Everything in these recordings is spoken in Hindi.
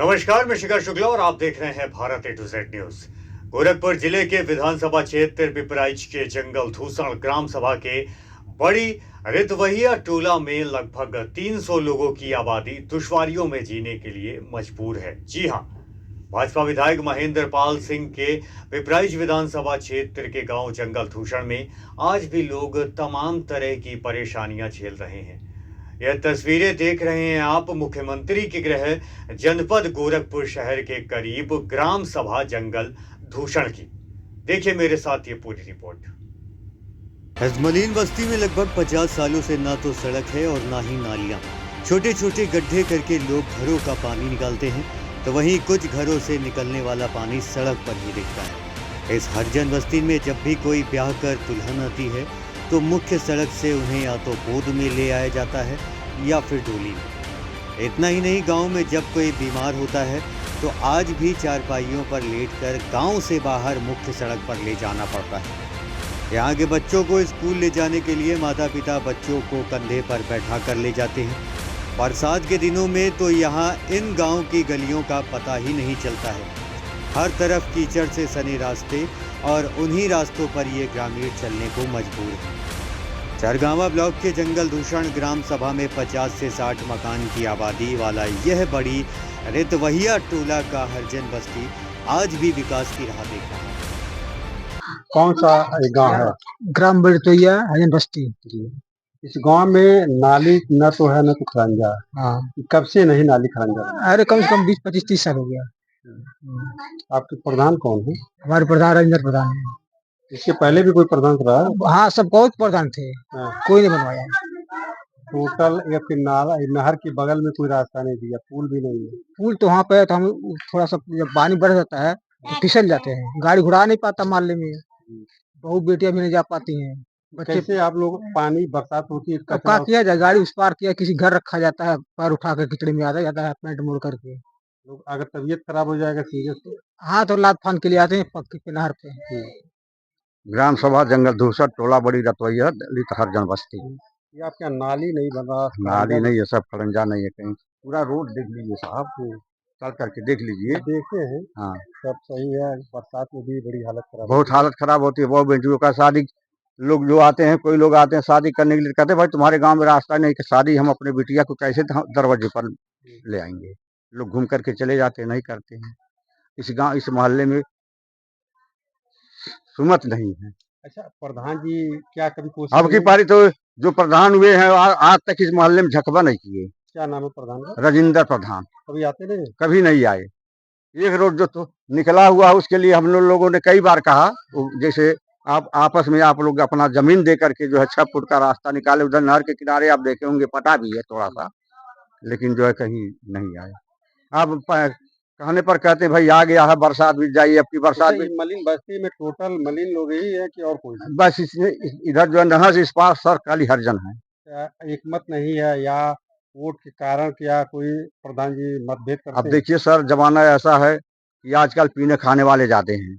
नमस्कार, मैं शिखर शुक्ला और आप देख रहे हैं भारत ए टू जेड न्यूज। गोरखपुर जिले के विधानसभा क्षेत्र पिपराइच के जंगल धूसण ग्राम सभा के बड़ी रितवहिया टोला में लगभग 300 लोगों की आबादी दुश्वारियों में जीने के लिए मजबूर है। जी हां, भाजपा विधायक महेंद्र पाल सिंह के पिपराइच विधानसभा क्षेत्र के गांव जंगल धूसण में आज भी लोग तमाम तरह की परेशानियां झेल रहे हैं। यह तस्वीरें देख रहे हैं आप मुख्यमंत्री के गृह जनपद गोरखपुर शहर के करीब ग्राम सभा जंगल धूषण की। देखिए मेरे साथ ये पूरी रिपोर्ट। हजमलीन बस्ती में लगभग 50 सालों से ना तो सड़क है और ना ही नालियां। छोटे छोटे गड्ढे करके लोग घरों का पानी निकालते हैं, तो वहीं कुछ घरों से निकलने वाला पानी सड़क पर ही दिखता है। इस हरजन बस्ती में जब भी कोई ब्याह कर दुल्हन आती है तो मुख्य सड़क से उन्हें या तो गोद में ले आया जाता है या फिर डोली में। इतना ही नहीं, गांव में जब कोई बीमार होता है तो आज भी चारपाइयों पर लेटकर गांव से बाहर मुख्य सड़क पर ले जाना पड़ता है। यहाँ के बच्चों को स्कूल ले जाने के लिए माता पिता बच्चों को कंधे पर बैठा कर ले जाते हैं। बरसात के दिनों में तो यहाँ इन गांव की गलियों का पता ही नहीं चलता है। हर तरफ कीचड़ से सने रास्ते और उन्हीं रास्तों पर ये ग्रामीण चलने को मजबूर हैं। चरगावा ब्लॉक के जंगल धूषण ग्राम सभा में 50 से 60 मकान की आबादी वाला यह बड़ी रितवहिया टोला का हरजन बस्ती आज भी विकास की राह देख रहा है। कौन सा गांव है? ग्राम बड़तोइया हजन बस्ती। इस गांव में नाली न तो है न तो खरंजा। हाँ, कब से नहीं नाली खरंजा? अरे कम से कम 20-25-30 साल हो गया। आपके प्रधान कौन है? हमारे प्रधान राजेंद्र प्रधान है। इसके पहले भी कोई प्रधान रहा? हाँ, सब बहुत प्रधान थे। हाँ। कोई नहीं बनवाया। टोटल या फिर नाला नहर के बगल में कोई रास्ता नहीं दिया, पुल भी नहीं है। पुल तो वहाँ पे है, तो हम थोड़ा सा जब पानी बढ़ जाता है तो फिसल जाते हैं, गाड़ी घुड़ा नहीं पाता माले में। बहू बेटियां भी नहीं जा पाती हैं। बच्चे कैसे आप लोग पानी बरसात होती है तो क्या किया जाए, गाड़ी उस पार किया, किसी घर रखा जाता है, पैर उठा कर किचड़े में आता जाता है पैंट मोड़ करके। लोग अगर तबीयत खराब हो जाएगा सीरियस तो हाँ, तो लाद फान के लिए आते हैं पक्की के नहर पे। ग्राम सभा जंगल धूसर टोला बड़ी रतवैया दलित हरजन बस्ती। ये आपके यहाँ नाली नहीं बन रहा? नाली नहीं है, सब खड़ंजा नहीं है, कहीं पूरा रोड देख लीजिए साहब, चल करके देख लीजिए। देखते हैं। हाँ, सब सही है। बरसात में भी बड़ी हालत खराब, बहुत हालत खराब होती है। बहुत बेटियों का शादी, लोग जो आते हैं, कोई लोग आते हैं शादी करने के लिए, कहते हैं भाई तुम्हारे गांव में रास्ता नहीं कि शादी हम अपने बिटिया को कैसे दरवाजे पर ले आएंगे। लोग घूम करके चले जाते हैं, नहीं करते हैं। इस गांव इस मोहल्ले में सुमत नहीं है। अच्छा, प्रधान जी क्या कभी कोशिश? अब की पारी तो जो प्रधान हुए हैं आज तक इस मोहल्ले में झकबा नहीं किए। क्या नाम है प्रधान का? राजेंद्र प्रधान। कभी आते नहीं? कभी नहीं आए। एक रोड जो तो निकला हुआ है उसके लिए हम लोगों ने कई बार कहा, जैसे आप आपस में आप लोग अपना जमीन दे करके जो है 6 फुट का रास्ता निकाले, उधर नहर के किनारे आप देखे होंगे, पता भी है थोड़ा सा, लेकिन जो है कहीं नहीं आए। आप कहने पर कहते हैं भाई आ गया है, बरसात भी जाइए, अब की बरसात भी। मलिन बस्ती में टोटल मलिन लोग ही है कि और कोई? बस इधर जो है नहर से इस पार सर काली हरजन है। एक मत नहीं है या वोट के कारण क्या कोई प्रधान जी मतभेद करते अब देखिए सर, जमाना ऐसा है कि आजकल पीने खाने वाले जाते हैं,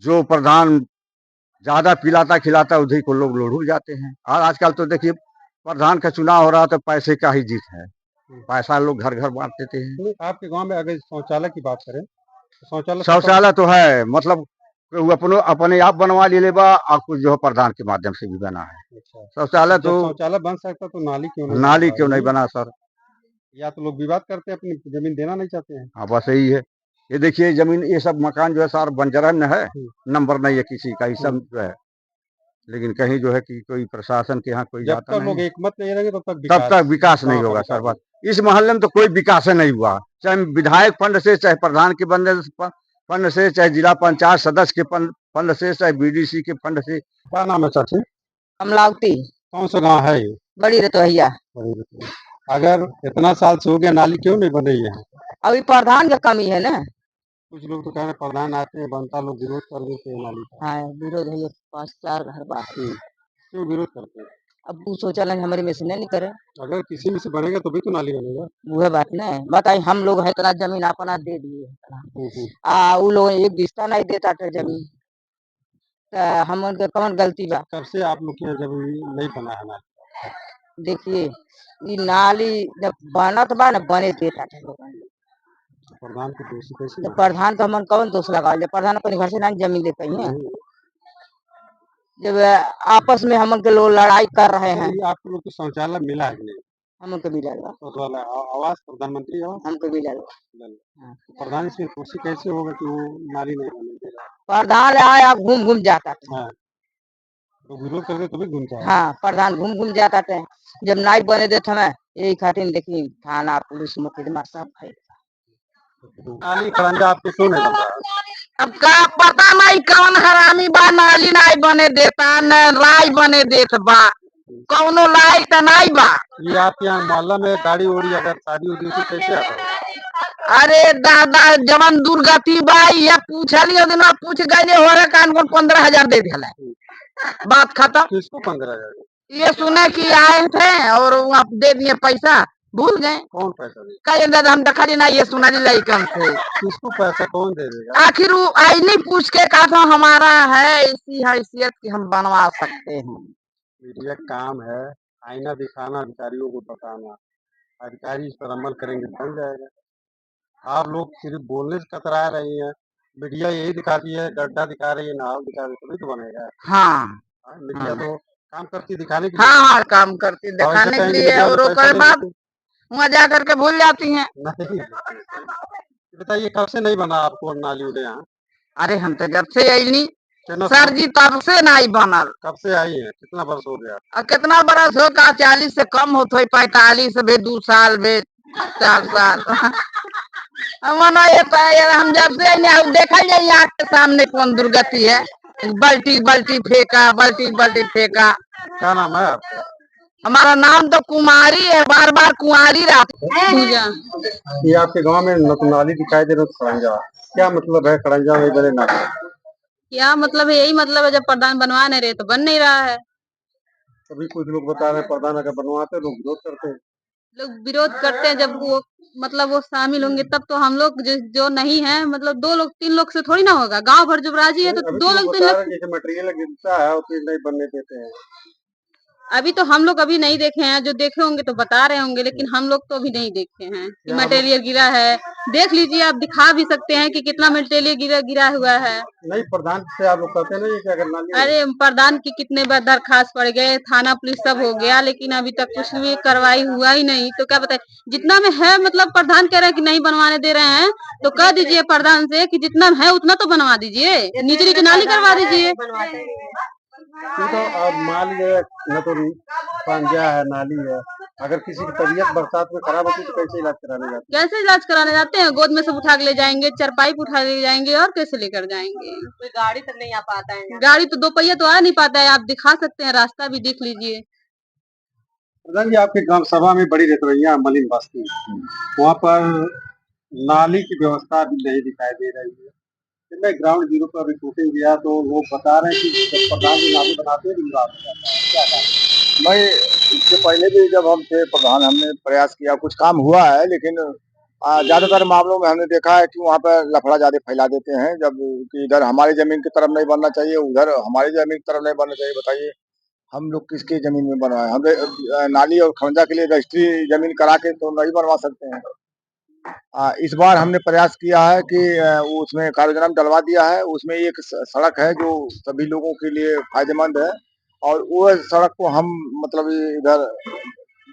जो प्रधान ज्यादा पिलाता खिलाता उधर को लोग लोढ़ जाते हैं। और आजकल तो देखिए प्रधान का चुनाव हो रहा तो पैसे का ही जीत है, पैसा लोग घर घर बांट देते हैं। आपके गांव में अगर शौचालय की बात करें तो शौचालय तो है, मतलब अपने आप बनवा ले बा, और कुछ जो है प्रधान के माध्यम से भी बना है। शौचालय तो शौचालय बन सकता तो नाली क्यों नहीं बना सर? या तो लोग विवाद करते हैं, अपनी जमीन देना नहीं चाहते हैं। हाँ, बस यही है। ये देखिए जमीन, ये सब मकान जो है सार बंजर में है, नंबर नहीं है किसी का, ये सब जो है। लेकिन कहीं जो है कि कोई प्रशासन के यहाँ कोई जाता नहीं। लोग एक मत नहीं रहेंगे तब तक विकास नहीं होगा सर। बस इस मोहल्ले में तो कोई विकास नहीं हुआ, चाहे विधायक फंड से, चाहे प्रधान के बंदे फंड से, चाहे जिला पंचायत सदस्य के फंड से, चाहे बीडीसी के फंड से। क्या नाम है चाची? अमलावती। कौन सा गांव है ये? बड़ी रतोहिया। अगर इतना साल से हो गया, नाली क्यों नहीं बन रही है? अभी प्रधान का कमी है ना। कुछ लोग तो कह रहे हैं प्रधान आते हैं बनता, लोग विरोध कर देते हैं नाली का। हाँ, विरोध है, 5-4 घर बाकी। क्यों विरोध करते हैं? अब वो शौचालय हमारे में से नहीं करे। अगर किसी में से बनेगा तो भी तो नाली बनेगा। वो बात नहीं बताई, हम लोग है इतना जमीन अपना दे दिए, वो लोग एक दिस्ता नहीं देता था जमीन, हम उनके कौन गलती बा? कब से आप लोग की जमीन नहीं बना है नाली? देखिए ये नाली जब बनत बा ना, बने देता था लोग। प्रधान के दोषी कैसे तो प्रधान का हमन कौन दोष लगा ले? प्रधान अपने घर से ना जमीन ले पाई है। जब आपस में हमन के लोग लड़ाई कर रहे हैं, ये आप लोग को शौचालय मिला है कि नहीं? हमन को मिला ला, तो वाला आवास, प्रधानमंत्री आवास हमको मिला ला। मिला है। हाँ। तो प्रधान इसमें दोषी कैसे होगा कि वो नाली नहीं बनने दे रहा? प्रधान आए आप घूम घूम जाता था। हाँ, तो विरोध करके तभी घूमता है। हाँ, प्रधान घूम घूम जाता था। जब नाई बने देते हमें यही खातिर देखी थाना पुलिस मुकदमा सब है। नाली खड़ंजा आपको क्यों नहीं बन रहा? अब का पता नहीं कौन हरामी बा, नाली नहीं बने देता, न राय बने देत बा, कौनो लायक तो नहीं बा। ये आपके यहाँ मोहल्ला में गाड़ी उड़ी अगर शादी उदी होती कैसे आता है? अरे दादा जवन दुर्गति बा ये पूछली दिन पूछ गए हो रहे कान को 15,000 दे दिया, बात खत्म। किसको 15,000? ये सुने कि आए थे और आप दे दिए पैसा, भूल गए। कौन पैसा दे? कहे दादा हम देखा ना ये सुनाली लड़कन से। किसको पैसा कौन दे देगा? आखिर वो आई नहीं पूछ के कहा था हमारा है इसी हैसियत की हम बनवा सकते हैं। मीडिया का काम है आईना दिखाना, अधिकारियों को बताना, अधिकारी इस पर अमल करेंगे बन जाएगा। आप लोग सिर्फ बोलने से कतरा रही हैं। मीडिया यही दिखाती है, गड्ढा दिखा रही है, नाव दिखा रही है, तभी तो बनेगा। हाँ हाँ, मीडिया हाँ तो काम करती दिखाने के लिए। हाँ हाँ काम करती और दिखाने ऐसे के कहेंगे लिए मीडिया और से वो पैसा करे ले बात लेते वहाँ जा करके भूल जाती हैं। नहीं। बताइए कब से नहीं बना आपको नाली उड़े यहाँ? अरे हम तो जब से आई नहीं कितना सर जी तब से नहीं बनल। कब से आई है? कितना वर्ष हो गया? और कितना बरस हो का 40 से कम होत हो, 45 भी 2 साल भी 4 साल। हम जब से अब देखल जाए आँख के सामने कौन दुर्गति है, बल्टी बल्टी फेंका, बल्टी बल्टी फेंका। क्या नाम है आपका? हमारा नाम तो कुमारी है, बार बार कुंवारी पूजा। ये आपके गांव में न तो नाली दिखाई दे रहा है खड़ंजा, क्या मतलब है खड़ंजा में बने नाली? क्या मतलब है? यही मतलब है जब प्रधान बनवा नहीं रहे तो बन नहीं रहा है। अभी कुछ लोग बता रहे हैं प्रधान अगर बनवाते लोग विरोध करते हैं। लोग विरोध करते हैं जब वो मतलब वो शामिल होंगे तब तो हम लोग जो नहीं है मतलब 2 लोग 3 लोग से थोड़ी ना होगा। गांव भर जब राजी है तो अभी 2 तो लोग 3 बता लोग। रहे हैं जैसे मटेरियल गिरता है और फिर नहीं बनने देते हैं। अभी तो हम लोग अभी नहीं देखे हैं, जो देखे होंगे तो बता रहे होंगे, लेकिन हम लोग तो अभी नहीं देखे हैं कि क्या मटेरियल गिरा है। देख लीजिए आप, दिखा भी सकते हैं कि कितना मटेरियल गिरा हुआ है। नहीं प्रधान से आप लोग कहते नहीं कि अगर नाली अरे प्रधान की कितने बार दरखास्त पड़ गए, थाना पुलिस सब हो गया, लेकिन अभी तक कुछ भी कार्रवाई हुआ ही नहीं। तो क्या बताए जितना में है मतलब प्रधान कह रहे हैं कि नहीं बनवाने दे रहे हैं, तो कह दीजिए प्रधान से कि जितना है उतना तो बनवा दीजिए, निचली तो नाली करवा दीजिए। ये तो अब मान लीजिए न तो पंजा है नाली है, अगर किसी की तबीयत बरसात में खराब होती है तो कैसे इलाज कराने जाते कैसे इलाज कराने जाते हैं? गोद में सब उठा के ले जाएंगे, चरपाई पे उठा ले जाएंगे, और कैसे लेकर जाएंगे? कोई गाड़ी तक नहीं आ पाता है। गाड़ी तो 2 पहिया तो आ नहीं पाता है। आप दिखा सकते हैं, रास्ता भी देख लीजिए। प्रधान जी आपके ग्राम सभा में बड़ी रतवैया मलिन बस्ती, वहाँ पर नाली की व्यवस्था भी नहीं दिखाई दे रही है। फिर मैं ग्राउंड जीरो पर रिपोर्टिंग किया तो लोग बता रहे हैं कि जब प्रधान जी नाली बनाते हैं तो विवाद हो जाता है। क्या कहा? मैं इससे पहले भी जब हम थे प्रधान हमने प्रयास किया, कुछ काम हुआ है, लेकिन ज्यादातर मामलों में हमने देखा है कि वहाँ पर लफड़ा ज्यादा फैला देते हैं। जब कि इधर हमारी जमीन की तरफ नहीं बनना चाहिए, उधर हमारी जमीन की तरफ नहीं बनना चाहिए। बताइए हम लोग किसकी जमीन में बनवाए? हम नाली और खंजा के लिए रजिस्ट्री जमीन करा के तो नहीं बनवा सकते हैं। इस बार हमने प्रयास किया है कि वो उसमें कागजनाम डलवा दिया है। उसमें एक सड़क है जो सभी लोगों के लिए फायदेमंद है, और वो सड़क को हम मतलब इधर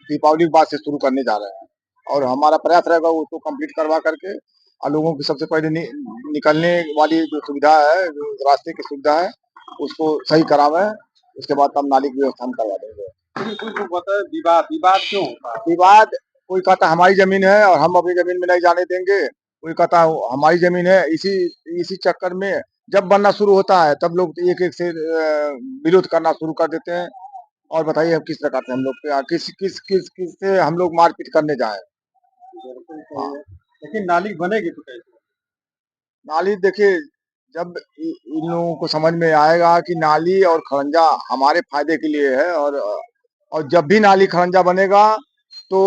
दीपावली के बाद से शुरू करने जा रहे हैं, और हमारा प्रयास रहेगा उसको कंप्लीट करवा करके और लोगों की सबसे पहले निकलने वाली जो सुविधा है, जो रास्ते की सुविधा है, उसको सही करावें। उसके बाद हम नाली की व्यवस्था हम करवा देंगे। कुछ लोग बताए विवाद विवाद क्यों होता है? विवाद कोई कहता हमारी जमीन है और हम अपनी जमीन में नहीं जाने देंगे, कोई कहता हमारी जमीन है। इसी चक्कर में जब बनना शुरू होता है तब लोग एक एक से विरोध करना शुरू कर देते हैं। और बताइए अब किस प्रकार से हम लोग किस किस किस किस से हम लोग मारपीट करने जाए? हाँ। लेकिन नाली बनेगी तो कैसे? नाली देखिए, जब इन लोगों को समझ में आएगा कि नाली और खड़ंजा हमारे फायदे के लिए है, और जब भी नाली खड़ंजा बनेगा तो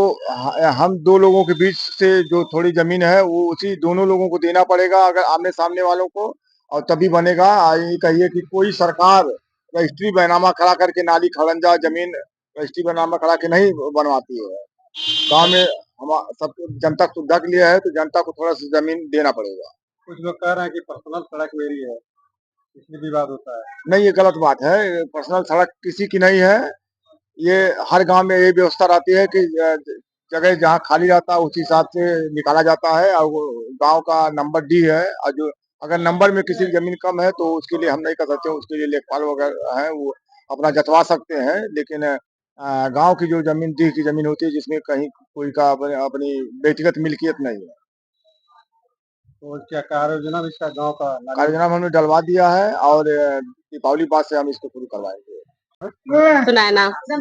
हम 2 लोगों के बीच से जो थोड़ी जमीन है वो उसी दोनों लोगों को देना पड़ेगा, अगर आमने सामने वालों को, और तभी बनेगा। ये कहिए कि कोई सरकार रजिस्ट्री बैनामा खड़ा करके नाली खड़ंजा जमीन रजिस्ट्री बैनामा खड़ा के नहीं बनवाती है। गाँव में हम सब जनता की सुविधा के लिए है, तो जनता को थोड़ा सा जमीन देना पड़ेगा। कुछ लोग कह रहे हैं कि पर्सनल सड़क मेरी है, इसलिए विवाद होता है। नहीं, ये गलत बात है। पर्सनल सड़क किसी की नहीं है। ये हर गांव में ये व्यवस्था रहती है कि जगह जहाँ खाली रहता है उसी हिसाब से निकाला जाता है, और गांव का नंबर डी है, और जो अगर नंबर में किसी की जमीन कम है तो उसके लिए हम नहीं कर सकते, उसके लिए लेखपाल वगैरह है वो अपना जतवा सकते हैं। लेकिन गांव की जो जमीन डी की जमीन होती है जिसमें कहीं कोई का अपनी व्यक्तिगत मिल्कियत नहीं है, तो क्या कार्य योजना भी इसका गाँव का कार्ययोजना में हमने डलवा दिया है, और दीपावली बाद से हम इसको शुरू करवाएंगे। सुनैना ये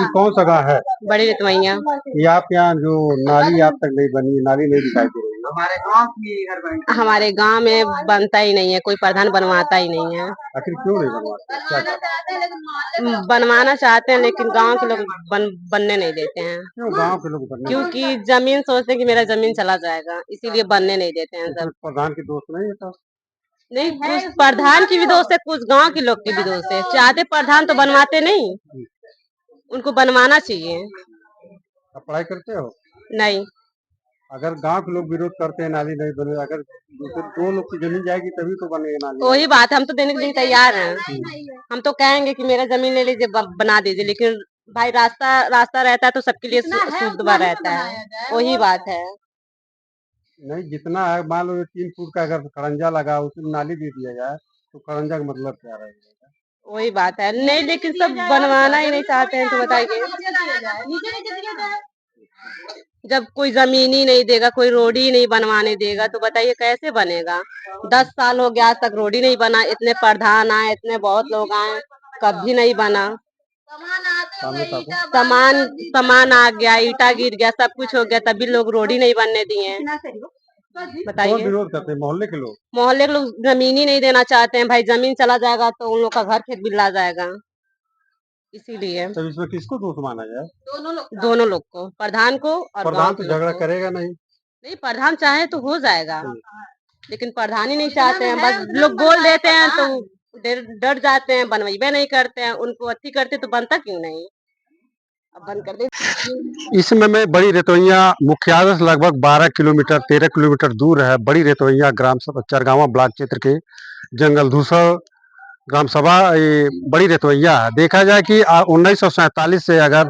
कौन सा गाँव है? बड़ी रितवैया। ये आपके यहाँ जो नाली आज तक नहीं बनी, नाली नहीं दिखाई दे रही है। हमारे गांव में बनता ही नहीं है, कोई प्रधान बनवाता ही नहीं है। आखिर क्यों नहीं बनवाते? क्या कारण? बनवाना चाहते हैं लेकिन गांव के लोग बनने नहीं देते हैं। क्यों गाँव के लोग बनने? क्योंकि जमीन सोचते हैं कि मेरा जमीन चला जाएगा, इसीलिए बनने नहीं देते हैं सब। प्रधान की दोस्त नहीं है तो? नहीं, कुछ प्रधान की भी दोस्त है, कुछ गांव के लोग की भी दोस्त है। चाहते प्रधान तो बनवाते नहीं, उनको बनवाना चाहिए। आप पढ़ाई करते हो? नहीं, अगर गांव के लोग विरोध करते हैं नाली नहीं बने, अगर दूसरे दो लोग की जमीन जाएगी तभी तो बनेगी नाली। वही बात है, हम तो देने के लिए तैयार हैं। हम तो कहेंगे कि मेरा जमीन ले लीजिए, बना दीजिए, लेकिन भाई रास्ता रहता है तो सबके लिए सुविधा रहता है। वही बात है। नहीं, जितना है मान लो 3 फुट का अगर खड़ंजा लगा उसमें नाली दे दिया जाए तो खड़ंजा का मतलब क्या रहेगा? वही बात है। नहीं, लेकिन सब बनवाना ही नहीं चाहते हैं, तो बताइए। जब कोई जमीन ही नहीं देगा, कोई रोड ही नहीं बनवाने देगा, तो बताइए कैसे बनेगा। 10 साल हो गया आज तक रोड ही नहीं बना। इतने प्रधान आए, इतने बहुत लोग आए, कभी नहीं बना। सामान आ गया, ईटा गिर गया, सब कुछ हो गया, तभी लोग रोड ही नहीं बनने दिए। बताइए। कौन विरोध करते हैं? मोहल्ले के लोग? मोहल्ले के लोग जमीन ही नहीं देना चाहते हैं। भाई जमीन चला जाएगा तो उन लोग का घर खेत बिल्ला जाएगा, इसीलिए। तब इसमें किसको दोष माना जाए? दोनों लोग को, प्रधान को और प्रधान तो झगड़ा करेगा नहीं। नहीं, प्रधान चाहे तो हो जाएगा, लेकिन प्रधान ही नहीं चाहते हैं। बस लोग बोल देते हैं तो डर जाते हैं, बनवाइबे नहीं करते हैं। उनको अति करते तो बनता क्यों नहीं, अब बंद कर दे। इस समय में बड़ी रेतवैया मुख्यालय से लगभग 12 किलोमीटर 13 किलोमीटर दूर है। बड़ी रेतवैया ग्राम सभा चरगावा ब्लॉक क्षेत्र के जंगल धूसर ग्राम सभा ये बड़ी रेतवैया है। देखा जाए कि 1947 से अगर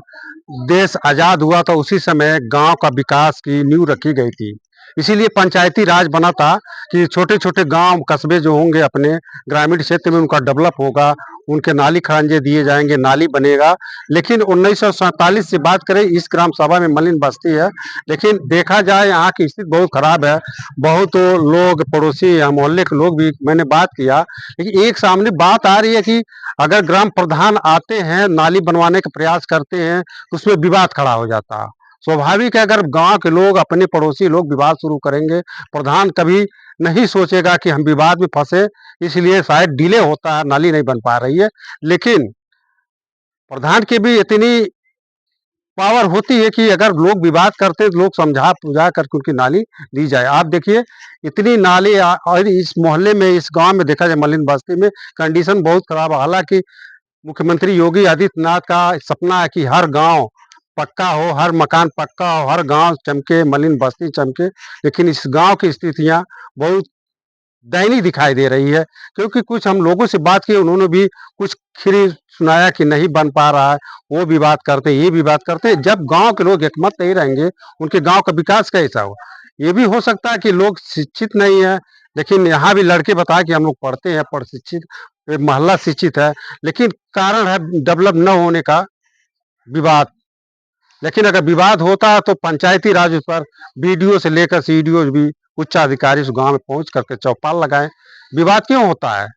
देश आजाद हुआ तो उसी समय गांव का विकास की नींव रखी गई थी। इसीलिए पंचायती राज बना था कि छोटे छोटे गांव कस्बे जो होंगे अपने ग्रामीण क्षेत्र में उनका डेवलप होगा, उनके नाली खड़ंजे दिए जाएंगे, नाली बनेगा। लेकिन 1947 से बात करें, इस ग्राम सभा में मलिन बस्ती है, लेकिन देखा जाए यहाँ की स्थिति बहुत खराब है। बहुत लोग पड़ोसी या मोहल्ले के लोग भी मैंने बात किया, लेकिन एक सामने बात आ रही है कि अगर ग्राम प्रधान आते हैं नाली बनवाने का प्रयास करते हैं तो उसमें विवाद खड़ा हो जाता है। स्वाभाविक है, अगर गांव के लोग अपने पड़ोसी लोग विवाद शुरू करेंगे, प्रधान कभी नहीं सोचेगा कि हम विवाद में फंसे, इसलिए शायद डिले होता है, नाली नहीं बन पा रही है। लेकिन प्रधान की भी इतनी पावर होती है कि अगर लोग विवाद करते हैं तो लोग समझा बुझा करके उनकी नाली दी जाए। आप देखिए इतनी नाली और इस मोहल्ले में, इस गांव में देखा जाए मलिन बस्ती में कंडीशन बहुत खराब है। हालांकि मुख्यमंत्री योगी आदित्यनाथ का सपना है कि हर गांव पक्का हो, हर मकान पक्का हो, हर गांव चमके, मलिन बस्ती चमके, लेकिन इस गांव की स्थितियां बहुत दयनीय दिखाई दे रही है। क्योंकि कुछ हम लोगों से बात की, उन्होंने भी कुछ खिरी सुनाया कि नहीं बन पा रहा है, वो भी बात करते, ये भी बात करते। जब गांव के लोग एकमत नहीं रहेंगे, उनके गांव का विकास कैसा हो। ये भी हो सकता है कि लोग शिक्षित नहीं है, लेकिन यहाँ भी लड़के बताए कि हम लोग पढ़ते हैं, पढ़ शिक्षित, मोहल्ला शिक्षित है, लेकिन कारण है डेवलप न होने का विवाद। लेकिन अगर विवाद होता है तो पंचायती राज उस पर बीडीओ से लेकर सीडीओ भी उच्च अधिकारी उस गांव में पहुंच करके चौपाल लगाएं। विवाद क्यों होता है?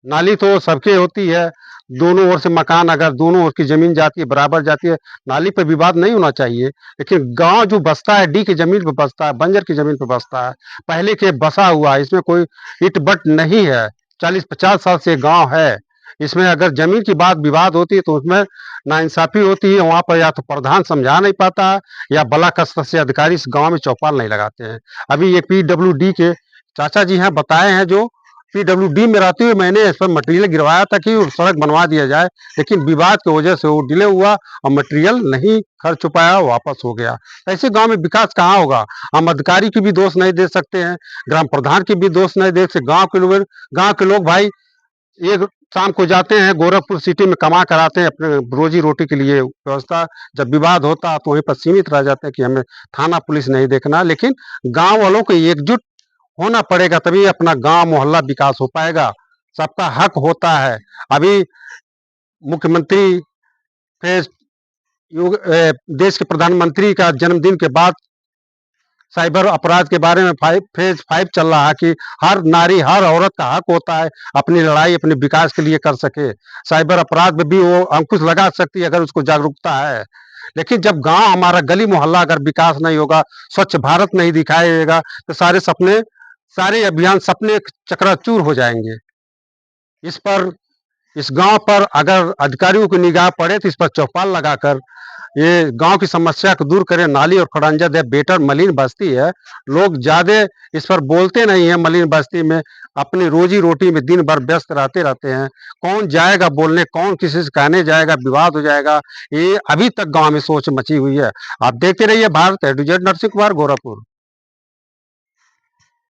नाली तो सबके होती है, दोनों ओर से मकान, अगर दोनों ओर की जमीन जाती है बराबर जाती है, नाली पर विवाद नहीं होना चाहिए। लेकिन गांव जो बसता है, डी की जमीन पर बसता है, बंजर की जमीन पर बसता है, पहले के बसा हुआ है, इसमें कोई इट बट नहीं है। 40-50 साल से गांव है, इसमें अगर जमीन की बात विवाद होती है तो उसमें नाइंसाफी होती है। वहां पर या तो प्रधान समझा नहीं पाता है या ब्लॉक स्तर से अधिकारी इस गांव में चौपाल नहीं लगाते हैं। अभी ये PWD के चाचा जी हैं, बताए हैं जो पीडब्ल्यूडी में रहते हुए मैंने इस पर मटेरियल गिरवाया था कि सड़क बनवा दिया जाए, लेकिन विवाद की वजह से वो डिले हुआ और मटेरियल नहीं खर्च हो पाया, वापस हो गया। ऐसे गांव में विकास कहाँ होगा? हम अधिकारी की भी दोष नहीं दे सकते हैं, ग्राम प्रधान की भी दोष नहीं दे सकते। गाँव के लोग भाई एक शाम को जाते हैं गोरखपुर सिटी में, कमा कर आते हैं अपने रोजी रोटी के लिए व्यवस्था। जब विवाद होता है तो वहीं पर सीमित रह जाते हैं कि हमें थाना पुलिस नहीं देखना, लेकिन गांव वालों को एकजुट होना पड़ेगा, तभी अपना गांव मोहल्ला विकास हो पाएगा। सबका हक होता है। अभी मुख्यमंत्री देश के प्रधानमंत्री का जन्मदिन के बाद साइबर अपराध के बारे में फेज 5 चल रहा है कि हर नारी हर औरत का हक होता है अपनी लड़ाई अपने विकास के लिए कर सके। साइबर अपराध में भी वो अंकुश लगा सकती है अगर उसको जागरूकता है। लेकिन जब गांव हमारा गली मोहल्ला अगर विकास नहीं होगा, स्वच्छ भारत नहीं दिखाई देगा, तो सारे अभियान सपने चकनाचूर हो जाएंगे। इस गांव पर अगर अधिकारियों की निगाह पड़े तो इस पर चौपाल लगाकर ये गांव की समस्या को दूर करें। नाली और खड़ंजा दे बेटर मलिन बस्ती है, लोग ज्यादा इस पर बोलते नहीं है। मलिन बस्ती में अपनी रोजी रोटी में दिन भर व्यस्त रहते हैं। कौन जाएगा बोलने, कौन किसी से कहने जाएगा, विवाद हो जाएगा। ये अभी तक गांव में सोच मची हुई है। आप देखते रहिए Bharat A to Z Narasimha Kumar, Gorakhpur.